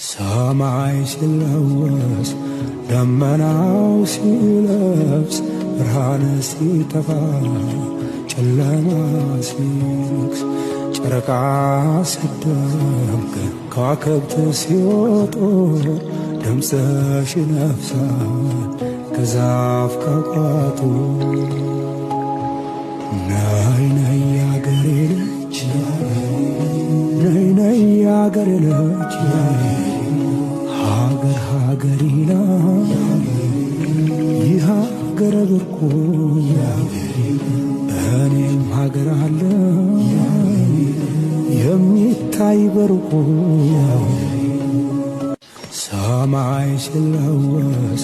ሰማይ ሲለወስ ደመናው ሲለብስ ብርሃን ሲጠፋ ጨለማ ሲነግስ ጨረቃ ሲደምቅ ከዋክብት ሲወጡ ድምፅሽ ይነፍሳል ከዛፍ ከቋጡ። ነይ ነይ ያገሬ ልጅ ነይ ነይ ያገሬ ልጅ ሀገር ሀገር ይላል ይህ ሀገር ብርቁ እኔም ሀገር አለ የሚታይ በርቁ። ሰማይ ሲለወስ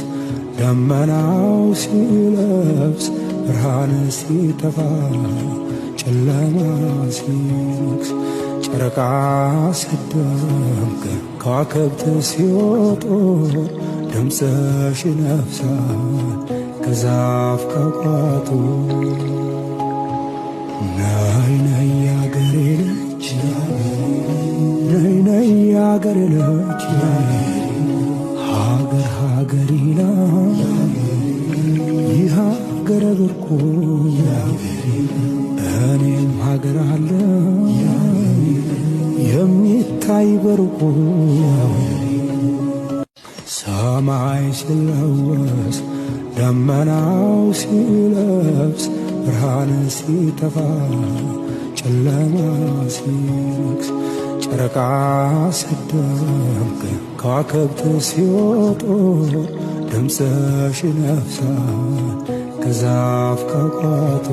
ደመናው ሲለብስ ብርሃን ሲጠፋ ጨለማ ሲነግስ ጨረቃ ሲደምቅ ከዋክብት ሲወጡ ድምፅሽ ይነፍሳል ከዛፍ ከቋጡ። ነይ ነይ ያገሬ ልጅ ነይ ነይ ያገሬ ልጅ ሀገር ሀገር ይላል ይህ ሀገር ብርቁ እኔም ሀገር አለ የሚታይ በርቁ። ሰማይ ሲለወስ ደመናው ሲለብስ ብርሃን ሲጠፋ ጨለማ ሲነግስ ጨረቃ ሲደምቅ ከዋክብት ሲወጡ ድምፅሽ ይነፍሳል ከዛፍ ከቋጡ።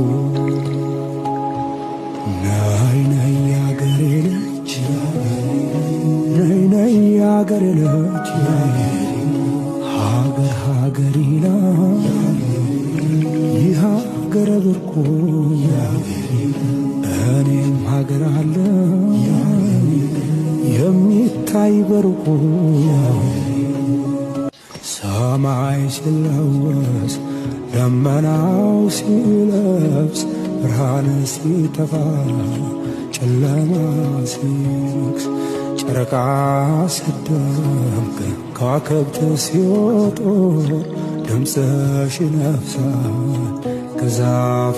ነይ ነይ ያገሬ ልጅ ነይ ነይ ያገሬ ልጅ ሀገር ሀገር ይላል ይህ ሀገር ብርቁ እኔም ሀገር አለ የሚታይ በርቁ። ሰማይ ሲለወስ ደመናው ሲለብስ ብርሃን ሲጠፋ ጨለማ ሲነግስ ጨረቃ ሲደምቅ ከዋክብት ሲወጡ ድምፅሽ ይነፍሳል ከዛፍ